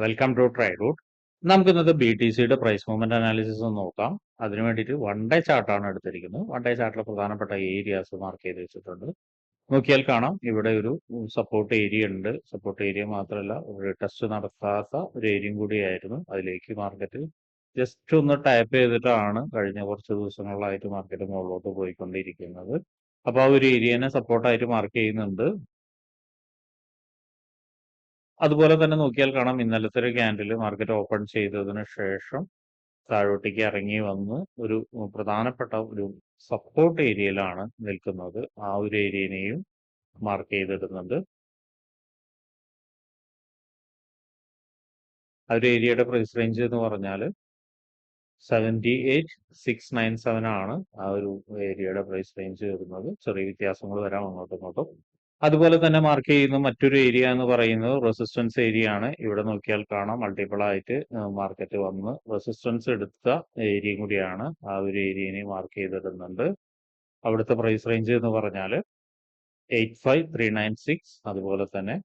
Welcome to ട്രൈറൂട്ട്. നമുക്ക് ഇന്നത്തെ B T സിയുടെ പ്രൈസ് മൂവ്മെന്റ് അനാലിസിസ് ഒന്ന് നോക്കാം. അതിനു വേണ്ടിയിട്ട് വൺ ഡേ ചാർട്ടാണ് എടുത്തിരിക്കുന്നത്. വൺ ഡേ ചാർട്ടിലെ പ്രധാനപ്പെട്ട ഏരിയാസ് മാർക്ക് ചെയ്ത് വെച്ചിട്ടുണ്ട്. നോക്കിയാൽ കാണാം ഇവിടെ ഒരു സപ്പോർട്ട് ഏരിയ ഉണ്ട്. സപ്പോർട്ട് ഏരിയ മാത്രമല്ല ഒരു ടെസ്റ്റ് നടത്താത്ത ഒരു ഏരിയയും കൂടിയായിരുന്നു. അതിലേക്ക് മാർക്കറ്റ് ജസ്റ്റ് ഒന്ന് ടാപ്പ് ചെയ്തിട്ടാണ് കഴിഞ്ഞ കുറച്ച് ദിവസങ്ങളിലായിട്ട് മാർക്കറ്റ് മുകളിലോട്ട് പോയിക്കൊണ്ടിരിക്കുന്നത്. അപ്പോൾ ആ ഒരു ഏരിയനെ സപ്പോർട്ടായിട്ട് മാർക്ക് ചെയ്യുന്നുണ്ട്. അതുപോലെ തന്നെ നോക്കിയാൽ കാണാം ഇന്നലത്തെ ഒരു ക്യാൻഡിൽ മാർക്കറ്റ് ഓപ്പൺ ചെയ്തതിന് ശേഷം താഴോട്ടേക്ക് ഇറങ്ങി വന്ന് ഒരു പ്രധാനപ്പെട്ട ഒരു സപ്പോർട്ട് ഏരിയയിലാണ് നിൽക്കുന്നത്. ആ ഒരു ഏരിയനെയും മാർക്ക് ചെയ്തിടുന്നുണ്ട്. ആ ഒരു ഏരിയയുടെ പ്രൈസ് റേഞ്ച് എന്ന് പറഞ്ഞാൽ 78,697 ആണ് ആ ഒരു ഏരിയയുടെ പ്രൈസ് റേഞ്ച് വരുന്നത്. ചെറിയ വ്യത്യാസങ്ങൾ വരാം അങ്ങോട്ടും ഇങ്ങോട്ടും. അതുപോലെ തന്നെ മാർക്ക് ചെയ്യുന്ന മറ്റൊരു ഏരിയ എന്ന് പറയുന്നത് റെസിസ്റ്റൻസ് ഏരിയ ആണ്. ഇവിടെ നോക്കിയാൽ കാണാം മൾട്ടിപ്പിൾ ആയിട്ട് മാർക്കറ്റ് വന്ന് റെസിസ്റ്റൻസ് എടുത്ത ഏരിയയും കൂടിയാണ്. ആ ഒരു ഏരിയനെ മാർക്ക് ചെയ്തിടുന്നുണ്ട്. അവിടുത്തെ പ്രൈസ് റേഞ്ച് എന്ന് പറഞ്ഞാൽ 85,396 അതുപോലെ തന്നെ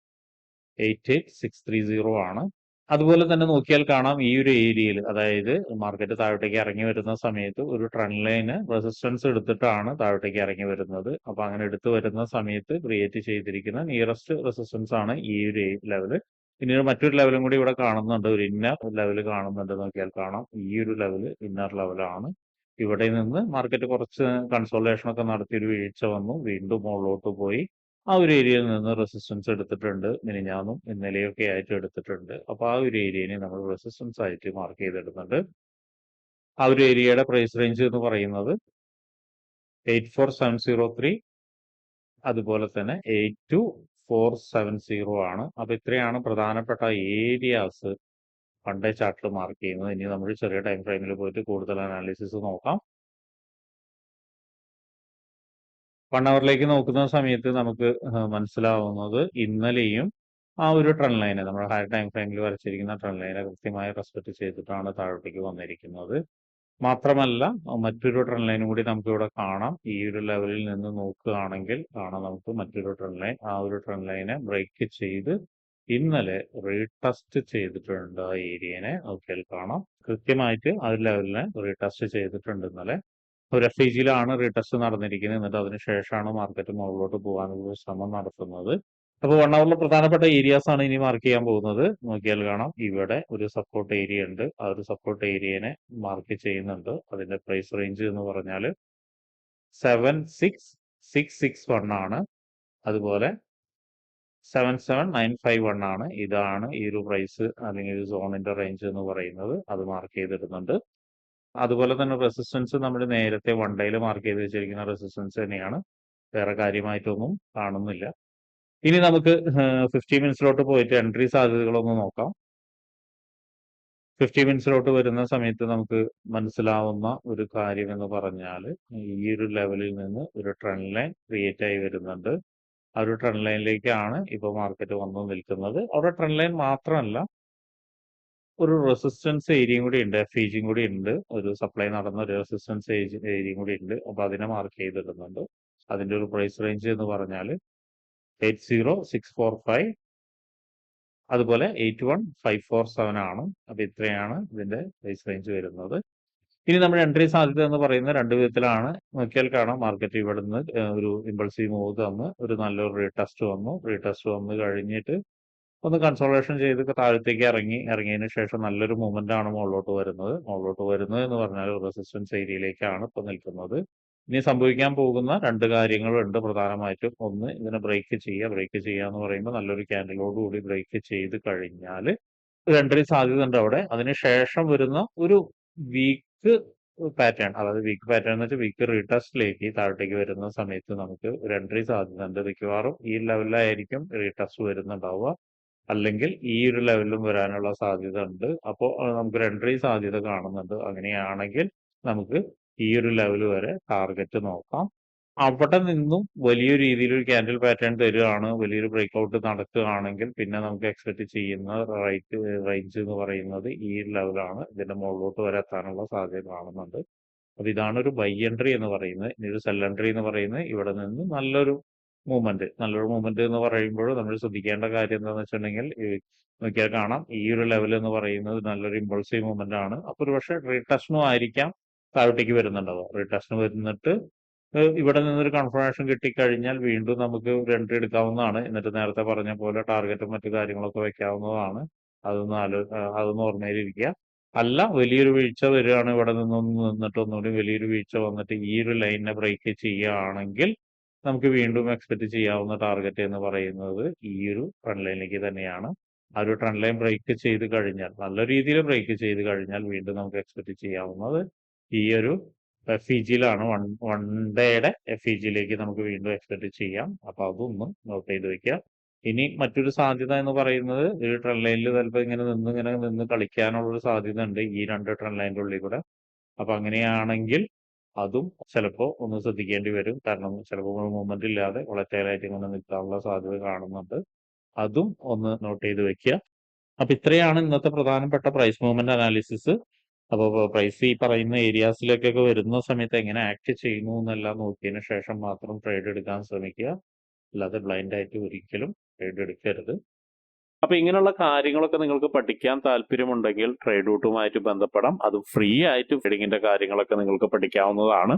88,630 ആണ്. അതുപോലെ തന്നെ നോക്കിയാൽ കാണാം ഈ ഒരു ഏരിയയിൽ, അതായത് മാർക്കറ്റ് താഴോട്ടേക്ക് ഇറങ്ങി വരുന്ന സമയത്ത് ഒരു ട്രെൻഡ് ലൈന് റെസിസ്റ്റൻസ് എടുത്തിട്ടാണ് താഴോട്ടേക്ക് ഇറങ്ങി വരുന്നത്. അപ്പൊ അങ്ങനെ എടുത്തു വരുന്ന സമയത്ത് ക്രിയേറ്റ് ചെയ്തിരിക്കുന്ന നിയറസ്റ്റ് റെസിസ്റ്റൻസ് ആണ് ഈ ഒരു ലെവല്. പിന്നീട് മറ്റൊരു ലെവലും കൂടി ഇവിടെ കാണുന്നുണ്ട്, ഒരു ഇന്നർ ലെവൽ കാണുന്നുണ്ട്. നോക്കിയാൽ കാണാം ഈ ഒരു ലെവല് ഇന്നർ ലെവലാണ്. ഇവിടെ നിന്ന് മാർക്കറ്റ് കുറച്ച് കൺസോൾട്ടേഷൻ ഒക്കെ നടത്തി ഒരു വീഴ്ച വന്നു, വീണ്ടും മുകളിലോട്ട് പോയി ആ ഒരു ഏരിയയിൽ നിന്ന് റെസിസ്റ്റൻസ് എടുത്തിട്ടുണ്ട്. മിനിഞ്ഞാന്നും ഇന്നലെയൊക്കെ ആയിട്ട് എടുത്തിട്ടുണ്ട്. അപ്പൊ ആ ഒരു ഏരിയനെ നമ്മൾ റെസിസ്റ്റൻസ് ആയിട്ട് മാർക്ക് ചെയ്തിടുന്നുണ്ട്. ആ ഒരു ഏരിയയുടെ പ്രൈസ് റേഞ്ച് എന്ന് പറയുന്നത് 84,703 അതുപോലെ തന്നെ 82,470 ആണ്. അപ്പൊ ഇത്രയാണ് പ്രധാനപ്പെട്ട ഏരിയാസ് വൺ ഡേ ചാർട്ടിൽ മാർക്ക് ചെയ്യുന്നത്. ഇനി നമ്മൾ ചെറിയ ടൈം ഫ്രെയിമിൽ പോയിട്ട് കൂടുതൽ അനാലിസിസ് നോക്കാം. 1 അവറിലേക്ക് നോക്കുന്ന സമയത്ത് നമുക്ക് മനസ്സിലാവുന്നത് ഇന്നലെയും ആ ഒരു ട്രെൻഡ് ലൈന്, നമ്മൾ ഹയർ ടൈം ഫ്രെയിമിൽ വരച്ചിരിക്കുന്ന ട്രെൻഡ് ലൈനെ കൃത്യമായി റെസ്പെക്ട് ചെയ്തിട്ടാണ് താഴോട്ടേക്ക് വന്നിരിക്കുന്നത്. മാത്രമല്ല മറ്റൊരു ട്രെൻഡ് ലൈനും കൂടി നമുക്ക് ഇവിടെ കാണാം. ഈ ഒരു ലെവലിൽ നിന്ന് നോക്കുകയാണെങ്കിൽ കാണാം നമുക്ക് മറ്റൊരു ട്രെൻഡ് ലൈൻ. ആ ഒരു ട്രെൻഡ് ലൈനെ ബ്രേക്ക് ചെയ്ത് ഇന്നലെ റീടെസ്റ്റ് ചെയ്തിട്ടുണ്ട്. ആ ഏരിയനെ നോക്കിയാൽ കാണാം കൃത്യമായിട്ട് ആ ഒരു ലെവലിനെ റീടെസ്റ്റ് ചെയ്തിട്ടുണ്ട് ഇന്നലെ. ഒരു FIGയിലാണ് റീടെസ്റ്റ് നടന്നിരിക്കുന്നത്. എന്നിട്ട് അതിനുശേഷമാണ് മാർക്കറ്റ് മുകളിലോട്ട് പോകാനുള്ള ശ്രമം നടത്തുന്നത്. അപ്പോൾ 1 അവറിലെ പ്രധാനപ്പെട്ട ഏരിയാസ് ആണ് ഇനി മാർക്ക് ചെയ്യാൻ പോകുന്നത്. നോക്കിയാൽ കാണാം ഇവിടെ ഒരു സപ്പോർട്ട് ഏരിയ ഉണ്ട്. ആ ഒരു സപ്പോർട്ട് ഏരിയനെ മാർക്ക് ചെയ്യുന്നുണ്ട്. അതിന്റെ പ്രൈസ് റേഞ്ച് എന്ന് പറഞ്ഞാൽ 76,661 ആണ്. അതുപോലെ 77,951 ആണ്. ഇതാണ് ഈ ഒരു പ്രൈസ് അല്ലെങ്കിൽ ഒരു സോണിന്റെ റേഞ്ച് എന്ന് പറയുന്നത്. അത് മാർക്ക് ചെയ്തിടുന്നുണ്ട്. അതുപോലെ തന്നെ റെസിസ്റ്റൻസ് നമ്മൾ നേരത്തെ വൺ ഡേയിൽ മാർക്ക് ചെയ്ത് വെച്ചിരിക്കുന്ന റെസിസ്റ്റൻസ് തന്നെയാണ്. വേറെ കാര്യമായിട്ടൊന്നും കാണുന്നില്ല. ഇനി നമുക്ക് 50 മിനിറ്റ്സിലോട്ട് പോയിട്ട് എൻട്രി സാധ്യതകളൊന്ന് നോക്കാം. 50 മിനിറ്റ്സിലോട്ട് വരുന്ന സമയത്ത് നമുക്ക് മനസ്സിലാവുന്ന ഒരു കാര്യം എന്ന് പറഞ്ഞാൽ ഈ ഒരു ലെവലിൽ നിന്ന് ഒരു ട്രെൻഡ് ലൈൻ ക്രിയേറ്റ് ആയി വരുന്നുണ്ട്. ആ ഒരു ട്രെൻഡ് ലൈനിലേക്കാണ് ഇപ്പോൾ മാർക്കറ്റ് വന്നു നിൽക്കുന്നത്. അവിടെ ട്രെൻഡ് ലൈൻ മാത്രമല്ല, ഒരു റെസിസ്റ്റൻസ് ഏരിയയും കൂടി ഉണ്ട്, FIGയും കൂടി ഉണ്ട്. ഒരു സപ്ലൈ നടന്ന ഒരു റെസിസ്റ്റൻസ് ഏരിയയും കൂടി ഉണ്ട്. അപ്പൊ അതിനെ മാർക്ക് ചെയ്തിടുന്നുണ്ട്. അതിന്റെ ഒരു പ്രൈസ് റേഞ്ച് എന്ന് പറഞ്ഞാൽ 80,645 അതുപോലെ 81,547 ആണ്. അപ്പൊ ഇത്രയാണ് ഇതിന്റെ പ്രൈസ് റേഞ്ച് വരുന്നത്. ഇനി നമ്മൾ എൻട്രി സാധ്യത എന്ന് പറയുന്നത് രണ്ട് വിധത്തിലാണ്. നോക്കിയാൽ കാണാം മാർക്കറ്റ് ഇവിടെ നിന്ന് ഒരു ഇമ്പൾസീവ് മൂവ് തന്ന് ഒരു നല്ലൊരു റീടെസ്റ്റ് വന്നു. റീടെസ്റ്റ് വന്ന് കഴിഞ്ഞിട്ട് ഒന്ന് കൺസോളേഷൻ ചെയ്ത് താഴത്തേക്ക് ഇറങ്ങിയതിന് ശേഷം നല്ലൊരു മൂവ്മെന്റ് ആണ് മുകളിലോട്ട് വരുന്നത് എന്ന് പറഞ്ഞാൽ റെസിസ്റ്റൻസ് ഏരിയയിലേക്കാണ് ഇപ്പൊ നിൽക്കുന്നത്. ഇനി സംഭവിക്കാൻ പോകുന്ന രണ്ട് കാര്യങ്ങളുണ്ട് പ്രധാനമായിട്ടും. ഒന്ന്, ഇതിനെ ബ്രേക്ക് ചെയ്യുക എന്ന് പറയുമ്പോൾ നല്ലൊരു ക്യാൻഡിലോടുകൂടി ബ്രേക്ക് ചെയ്ത് കഴിഞ്ഞാൽ ഒരു എൻട്രി സാധ്യത ഉണ്ട് അവിടെ. അതിനുശേഷം വരുന്ന ഒരു വീക്ക് പാറ്റേൺ, അതായത് വീക്ക് പാറ്റേൺ എന്ന് വെച്ചാൽ വീക്ക് റീടെസ്റ്റിലേക്ക് താഴോട്ടേക്ക് വരുന്ന സമയത്ത് നമുക്ക് ഒരു എൻട്രി സാധ്യത ഉണ്ട്. മിക്കവാറും ഈ ലെവലിലായിരിക്കും റീടെസ്റ്റ് വരുന്നുണ്ടാവുക, അല്ലെങ്കിൽ ഈ ഒരു ലെവലിലും വരാനുള്ള സാധ്യത ഉണ്ട്. അപ്പോൾ നമുക്കൊരു എൻട്രി സാധ്യത കാണുന്നുണ്ട്. അങ്ങനെയാണെങ്കിൽ നമുക്ക് ഈ ഒരു ലെവൽ വരെ ടാർഗറ്റ് നോക്കാം. അവിടെ നിന്നും വലിയ രീതിയിൽ ഒരു ക്യാൻഡിൽ പാറ്റേൺ തരികയാണ്, വലിയൊരു ബ്രേക്ക്ഔട്ട് നടക്കുകയാണെങ്കിൽ പിന്നെ നമുക്ക് എക്സ്പെക്ട് ചെയ്യുന്ന റേഞ്ച് എന്ന് പറയുന്നത് ഈ ലെവലാണ്. ഇതിന്റെ മുകളിലോട്ട് വരെ എത്താനുള്ള സാധ്യത കാണുന്നുണ്ട്. അപ്പൊ ഇതാണ് ഒരു ബൈ എൻട്രി എന്ന് പറയുന്നത്. ഇനി ഒരു സെൽ എൻട്രി എന്ന് പറയുന്നത് ഇവിടെ നിന്ന് നല്ലൊരു മൂവ്മെന്റ്. നല്ലൊരു മൂവ്മെന്റ് എന്ന് പറയുമ്പോൾ നമ്മൾ ശ്രദ്ധിക്കേണ്ട കാര്യം എന്താണെന്ന് വെച്ചിട്ടുണ്ടെങ്കിൽ നോക്കിയാൽ കാണാം ഈ ഒരു ലെവൽ എന്ന് പറയുന്നത് നല്ലൊരു ഇമ്പൾസീവ് മൂവ്മെന്റ് ആണ്. അപ്പോൾ ഒരു പക്ഷേ റീടെസ്റ്റിനും ആയിരിക്കാം താഴോട്ടേക്ക് വരുന്നുണ്ടാവുക. റീടെസ്റ്റിന് വരുന്നിട്ട് ഇവിടെ നിന്നൊരു കൺഫർമേഷൻ കിട്ടിക്കഴിഞ്ഞാൽ വീണ്ടും നമുക്ക് ഒരു എൻട്രി എടുക്കാവുന്നതാണ്. എന്നിട്ട് നേരത്തെ പറഞ്ഞ പോലെ ടാർഗറ്റും മറ്റു കാര്യങ്ങളൊക്കെ വെക്കാവുന്നതാണ്. അതൊന്ന് ഓർമ്മയിലിരിക്കുക. അല്ല വലിയൊരു വീഴ്ച വരികയാണ്, ഇവിടെ നിന്നിട്ട് ഒന്നുകൂടി വലിയൊരു വീഴ്ച വന്നിട്ട് ഈ ഒരു ലൈനിനെ ബ്രേക്ക് ചെയ്യുകയാണെങ്കിൽ നമുക്ക് വീണ്ടും എക്സ്പെക്ട് ചെയ്യാവുന്ന ടാർഗറ്റ് എന്ന് പറയുന്നത് ഈ ഒരു ട്രെൻഡ് ലൈനിലേക്ക് തന്നെയാണ്. ആ ഒരു ട്രെൻഡ് ലൈൻ ബ്രേക്ക് ചെയ്ത് കഴിഞ്ഞാൽ, നല്ല രീതിയിൽ ബ്രേക്ക് ചെയ്ത് കഴിഞ്ഞാൽ വീണ്ടും നമുക്ക് എക്സ്പെക്ട് ചെയ്യാവുന്നത് ഈ ഒരു FEGയിലാണ്. വൺ ഡേയുടെ FEGയിലേക്ക് നമുക്ക് വീണ്ടും എക്സ്പെക്ട് ചെയ്യാം. അപ്പൊ അതൊന്ന് നോട്ട് ചെയ്ത് വെക്കുക. ഇനി മറ്റൊരു സാധ്യത എന്ന് പറയുന്നത് ഒരു ട്രെൻഡ് ലൈനിൽ ചിലപ്പോൾ ഇങ്ങനെ നിന്ന് കളിക്കാനുള്ള ഒരു സാധ്യത ഉണ്ട് ഈ രണ്ട് ട്രെൻഡ് ലൈനിന്റെ ഉള്ളിൽ കൂടെ. അപ്പൊ അങ്ങനെയാണെങ്കിൽ അതും ചിലപ്പോൾ ഒന്ന് ശ്രദ്ധിക്കേണ്ടി വരും. കാരണം ചിലപ്പോൾ മൂവ്മെന്റ് ഇല്ലാതെ വളറ്റൈലായിട്ട് ഇങ്ങനെ നിൽക്കാനുള്ള സാധ്യത കാണുന്നുണ്ട്. അതും ഒന്ന് നോട്ട് ചെയ്ത് വെക്കുക. അപ്പൊ ഇത്രയാണ് ഇന്നത്തെ പ്രധാനപ്പെട്ട പ്രൈസ് മൂവ്മെന്റ് അനാലിസിസ്. അപ്പോൾ പ്രൈസ് ഈ പറയുന്ന ഏരിയാസിലേക്കൊക്കെ വരുന്ന സമയത്ത് എങ്ങനെ ആക്ട് ചെയ്യുന്നു എന്നെല്ലാം നോക്കിയതിന് ശേഷം മാത്രം ട്രേഡ് എടുക്കാൻ ശ്രമിക്കുക. അല്ലാതെ ബ്ലൈൻഡ് ആയിട്ട് ഒരിക്കലും ട്രേഡ് എടുക്കരുത്. അപ്പൊ ഇങ്ങനെയുള്ള കാര്യങ്ങളൊക്കെ നിങ്ങൾക്ക് പഠിക്കാൻ താല്പര്യമുണ്ടെങ്കിൽ ട്രേഡ് റൂട്ടുമായിട്ട് ബന്ധപ്പെടാം. അത് ഫ്രീ ആയിട്ട് ട്രേഡിങ്ങിന്റെ കാര്യങ്ങളൊക്കെ നിങ്ങൾക്ക് പഠിക്കാവുന്നതാണ്.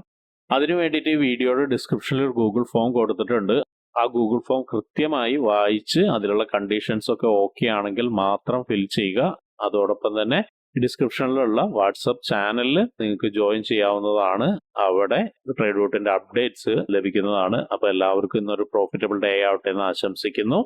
അതിനു വേണ്ടിയിട്ട് ഈ വീഡിയോയുടെ ഡിസ്ക്രിപ്ഷനിൽ ഒരു ഗൂഗിൾ ഫോം കൊടുത്തിട്ടുണ്ട്. ആ ഗൂഗിൾ ഫോം കൃത്യമായി വായിച്ച് അതിലുള്ള കണ്ടീഷൻസ് ഒക്കെ ഓക്കെ ആണെങ്കിൽ മാത്രം ഫിൽ ചെയ്യുക. അതോടൊപ്പം തന്നെ ഡിസ്ക്രിപ്ഷനിലുള്ള വാട്സപ്പ് ചാനലിൽ നിങ്ങൾക്ക് ജോയിൻ ചെയ്യാവുന്നതാണ്. അവിടെ ട്രേഡ് റൂട്ടിന്റെ അപ്ഡേറ്റ്സ് ലഭിക്കുന്നതാണ്. അപ്പൊ എല്ലാവർക്കും ഇന്നൊരു പ്രോഫിറ്റബിൾ ഡേ ആവട്ടെ എന്ന് ആശംസിക്കുന്നു.